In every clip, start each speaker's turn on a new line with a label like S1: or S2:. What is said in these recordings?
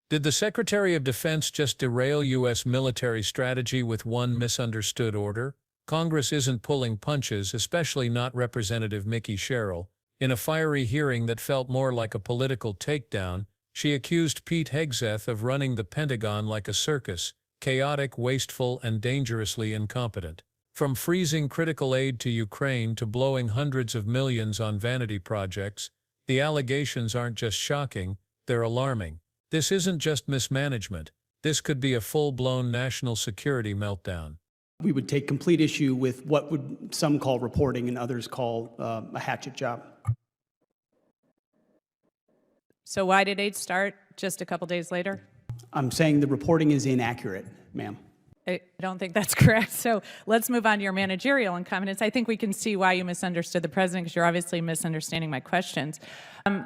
S1: Did the Secretary of Defense just derail U.S. military strategy with one misunderstood order? Congress isn't pulling punches, especially not Representative Mikie Sherrill. In a fiery hearing that felt more like a political takedown, she accused Pete Hegseth of running the Pentagon like a circus, chaotic, wasteful, and dangerously incompetent. From freezing critical aid to Ukraine to blowing hundreds of millions on vanity projects, the allegations aren't just shocking, they're alarming. This isn't just mismanagement. This could be a full-blown national security meltdown.
S2: We would take complete issue with what would some call reporting and others call a hatchet job.
S3: So why did aid start just a couple days later?
S2: I'm saying the reporting is inaccurate, ma'am.
S3: I don't think that's correct. So let's move on to your managerial incompetence. I think we can see why you misunderstood the president, because you're obviously misunderstanding my questions.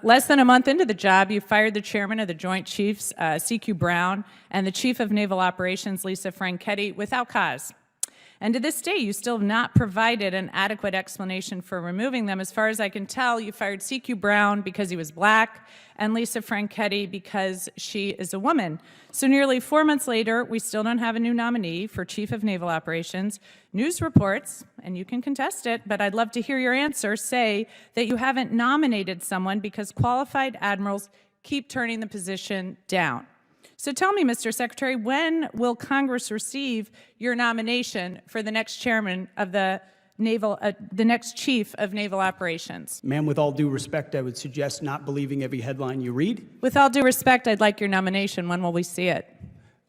S3: Less than a month into the job, you fired the chairman of the Joint Chiefs, C.Q. Brown, and the chief of naval operations, Lisa Franchetti, without cause. And to this day, you still have not provided an adequate explanation for removing them. As far as I can tell, you fired C.Q. Brown because he was black and Lisa Franchetti because she is a woman. So nearly 4 months later, we still don't have a new nominee for Chief of Naval Operations. News reports, and you can contest it, but I'd love to hear your answer, say that you haven't nominated someone because qualified admirals keep turning the position down. So tell me, Mr. Secretary, when will Congress receive your nomination for the next chairman of the next chief of naval operations?
S2: Ma'am, with all due respect, I would suggest not believing every headline you read.
S3: With all due respect, I'd like your nomination. When will we see it?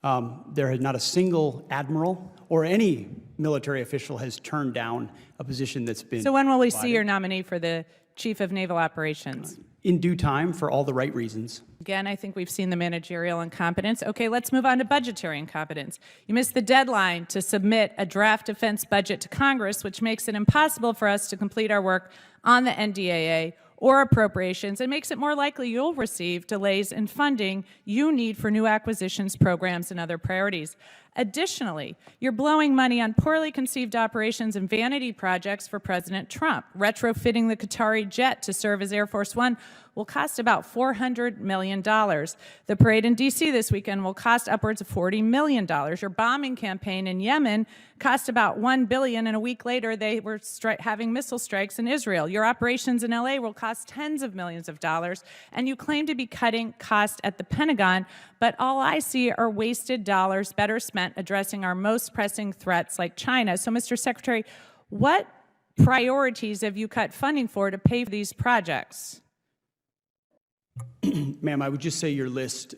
S2: There has not a single admiral or any military official has turned down a position that's been
S3: So when will we see
S2: provided.
S3: your nominee for the chief of naval operations?
S2: In due time, for all the right reasons.
S3: Again, I think we've seen the managerial incompetence. Okay, let's move on to budgetary incompetence. You missed the deadline to submit a draft defense budget to Congress, which makes it impossible for us to complete our work on the NDAA or appropriations, and makes it more likely you'll receive delays in funding you need for new acquisitions, programs, and other priorities. Additionally, you're blowing money on poorly conceived operations and vanity projects for President Trump. Retrofitting the Qatari jet to serve as Air Force One will cost about $400 million. The parade in D.C. this weekend will cost upwards of $40 million. Your bombing campaign in Yemen cost about $1 billion, and a week later they were having missile strikes in Israel. Your operations in L.A. will cost tens of millions of dollars, and you claim to be cutting costs at the Pentagon, but all I see are wasted dollars better spent addressing our most pressing threats like China. So, Mr. Secretary, what priorities have you cut funding for to pay for these projects?
S2: Ma'am, I would just say your list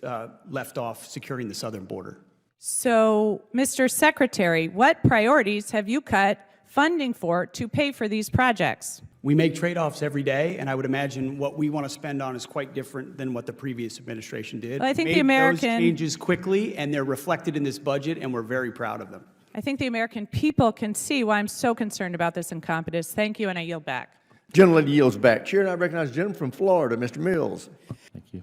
S2: left off securing the southern border.
S3: So, Mr. Secretary, what priorities have you cut funding for to pay for these projects?
S2: We make trade-offs every day, and I would imagine what we want to spend on is quite different than what the previous administration did.
S3: Well, I think
S2: we
S3: the
S2: made
S3: American
S2: those changes quickly, and they're reflected in this budget, and we're very proud of them.
S3: I think the American people can see why I'm so concerned about this incompetence. Thank you, and I yield back.
S4: Gentlelady yields back. Chair, and I recognize the gentleman from Florida, Mr. Mills.
S5: Thank you.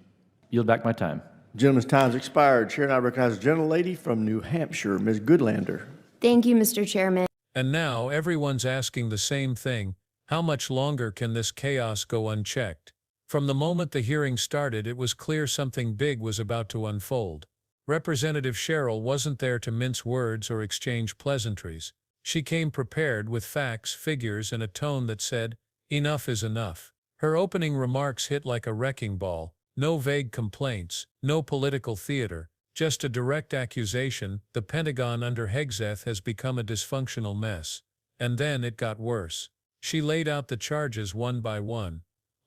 S5: Yield back my time.
S4: Gentleman's time's expired. Chair, and I recognize the gentlelady from New Hampshire, Ms. Goodlander.
S6: Thank you, Mr. Chairman.
S1: And now everyone's asking the same thing. How much longer can this chaos go unchecked? From the moment the hearing started, it was clear something big was about to unfold. Representative Sherrill wasn't there to mince words or exchange pleasantries. She came prepared with facts, figures, and a tone that said, "Enough is enough." Her opening remarks hit like a wrecking ball. No vague complaints, no political theater, just a direct accusation: the Pentagon under Hegseth has become a dysfunctional mess. And then it got worse. She laid out the charges one by one: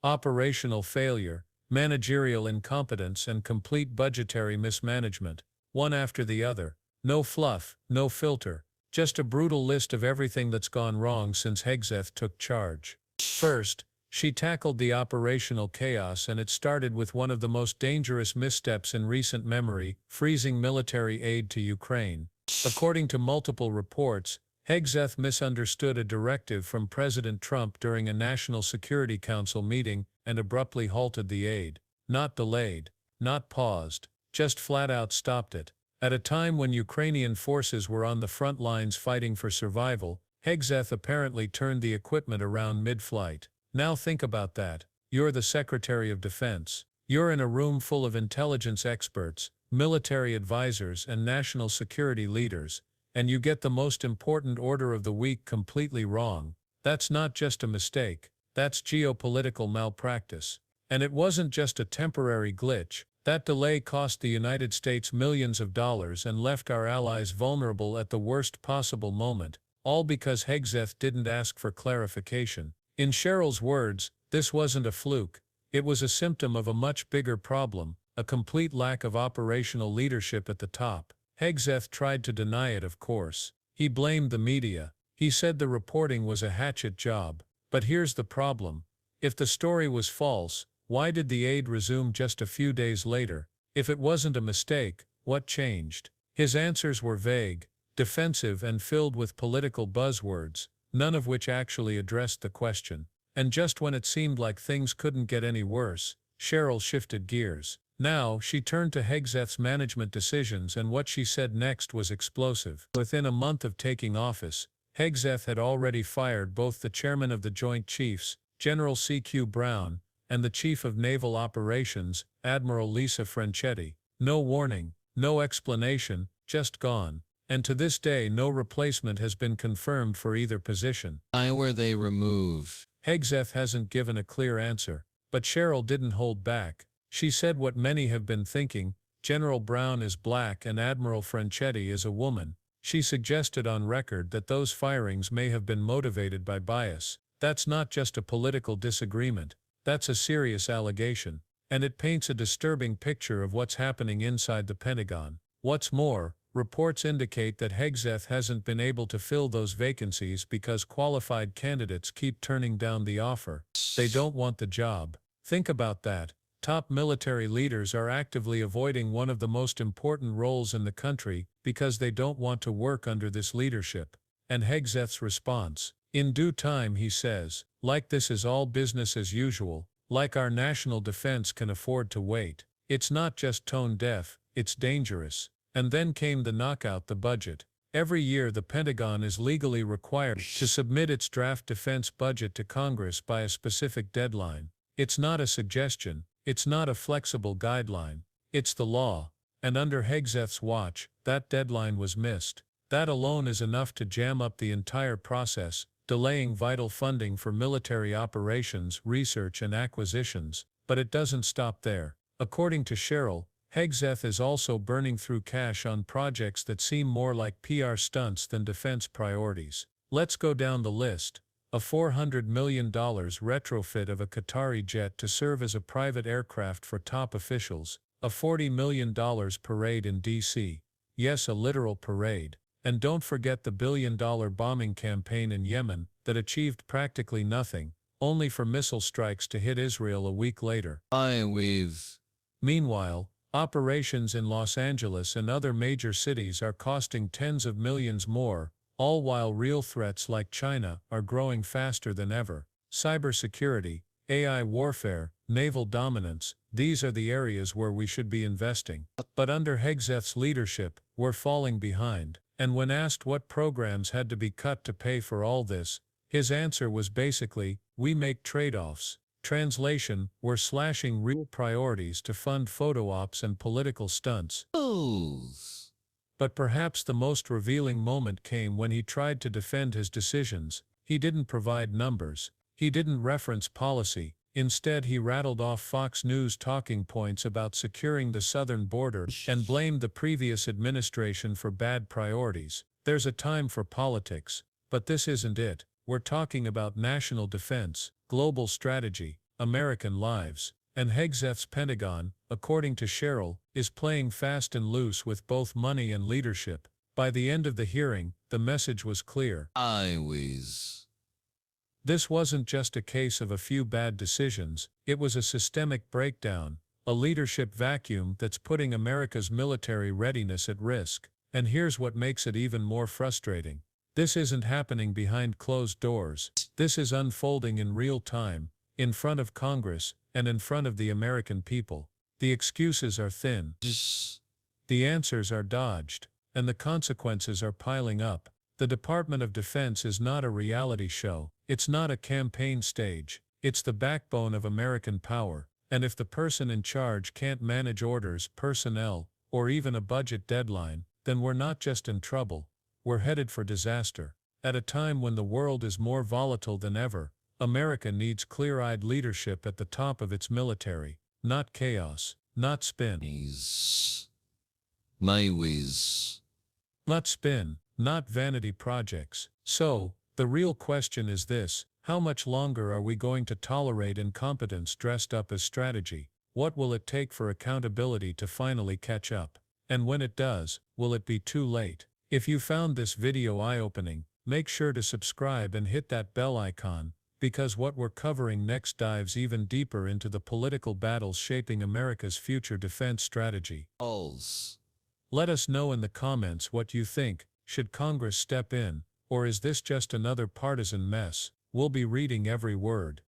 S1: operational failure, managerial incompetence, and complete budgetary mismanagement, one after the other. No fluff, no filter, just a brutal list of everything that's gone wrong since Hegseth took charge. First, she tackled the operational chaos, and it started with one of the most dangerous missteps in recent memory: freezing military aid to Ukraine. According to multiple reports, Hegseth misunderstood a directive from President Trump during a National Security Council meeting and abruptly halted the aid. Not delayed, not paused, just flat out stopped it. At a time when Ukrainian forces were on the front lines fighting for survival, Hegseth apparently turned the equipment around mid-flight. Now think about that. You're the Secretary of Defense. You're in a room full of intelligence experts, military advisors, and national security leaders, and you get the most important order of the week completely wrong. That's not just a mistake, that's geopolitical malpractice. And it wasn't just a temporary glitch. That delay cost the United States millions of dollars and left our allies vulnerable at the worst possible moment, all because Hegseth didn't ask for clarification. In Sherrill's words, this wasn't a fluke. It was a symptom of a much bigger problem, a complete lack of operational leadership at the top. Hegseth tried to deny it, of course. He blamed the media. He said the reporting was a hatchet job. But here's the problem. If the story was false, why did the aid resume just a few days later? If it wasn't a mistake, what changed? His answers were vague, defensive, and filled with political buzzwords, none of which actually addressed the question. And just when it seemed like things couldn't get any worse, Sherrill shifted gears. Now, she turned to Hegseth's management decisions, and what she said next was explosive. Within a month of taking office, Hegseth had already fired both the chairman of the Joint Chiefs, General C.Q. Brown, and the Chief of Naval Operations, Admiral Lisa Franchetti. No warning, no explanation, just gone. And to this day no replacement has been confirmed for either position.
S6: Why were they removed?
S1: Hegseth hasn't given a clear answer, but Sherrill didn't hold back. She said what many have been thinking: General Brown is black and Admiral Franchetti is a woman. She suggested on record that those firings may have been motivated by bias. That's not just a political disagreement. That's a serious allegation, and it paints a disturbing picture of what's happening inside the Pentagon. What's more, reports indicate that Hegseth hasn't been able to fill those vacancies because qualified candidates keep turning down the offer. They don't want the job. Think about that. Top military leaders are actively avoiding one of the most important roles in the country because they don't want to work under this leadership. And Hegseth's response: in due time, he says, like this is all business as usual, like our national defense can afford to wait. It's not just tone deaf, it's dangerous. And then came the knockout: the budget. Every year the Pentagon is legally required to submit its draft defense budget to Congress by a specific deadline. It's not a suggestion, it's not a flexible guideline, it's the law. And under Hegseth's watch, that deadline was missed. That alone is enough to jam up the entire process, delaying vital funding for military operations, research, and acquisitions. But it doesn't stop there. According to Sherrill, Hegseth is also burning through cash on projects that seem more like PR stunts than defense priorities. Let's go down the list. A $400 million retrofit of a Qatari jet to serve as a private aircraft for top officials. A $40 million parade in D.C. Yes, a literal parade. And don't forget the billion-dollar bombing campaign in Yemen that achieved practically nothing, only for missile strikes to hit Israel a week later. Meanwhile, operations in Los Angeles and other major cities are costing tens of millions more, all while real threats like China are growing faster than ever. Cybersecurity, AI warfare, naval dominance, these are the areas where we should be investing. But under Hegseth's leadership, we're falling behind. And when asked what programs had to be cut to pay for all this, his answer was basically, we make trade-offs. Translation, we're slashing real priorities to fund photo ops and political stunts. But perhaps the most revealing moment came when he tried to defend his decisions. He didn't provide numbers. He didn't reference policy. Instead, he rattled off Fox News talking points about securing the southern border and blamed the previous administration for bad priorities. There's a time for politics, but this isn't it. We're talking about national defense, global strategy, American lives. And Hegseth's Pentagon, according to Sherrill, is playing fast and loose with both money and leadership. By the end of the hearing, the message was clear. This wasn't just a case of a few bad decisions, it was a systemic breakdown, a leadership vacuum that's putting America's military readiness at risk. And here's what makes it even more frustrating. This isn't happening behind closed doors. This is unfolding in real time, in front of Congress, and in front of the American people. The excuses are thin. The answers are dodged, and the consequences are piling up. The Department of Defense is not a reality show. It's not a campaign stage. It's the backbone of American power. And if the person in charge can't manage orders, personnel, or even a budget deadline, then we're not just in trouble, we're headed for disaster. At a time when the world is more volatile than ever, America needs clear-eyed leadership at the top of its military, not chaos, not spin. Not spin, not vanity projects. So, the real question is this: how much longer are we going to tolerate incompetence dressed up as strategy? What will it take for accountability to finally catch up? And when it does, will it be too late? If you found this video eye-opening, make sure to subscribe and hit that bell icon, because what we're covering next dives even deeper into the political battles shaping America's future defense strategy. Let us know in the comments what you think. Should Congress step in, or is this just another partisan mess? We'll be reading every word.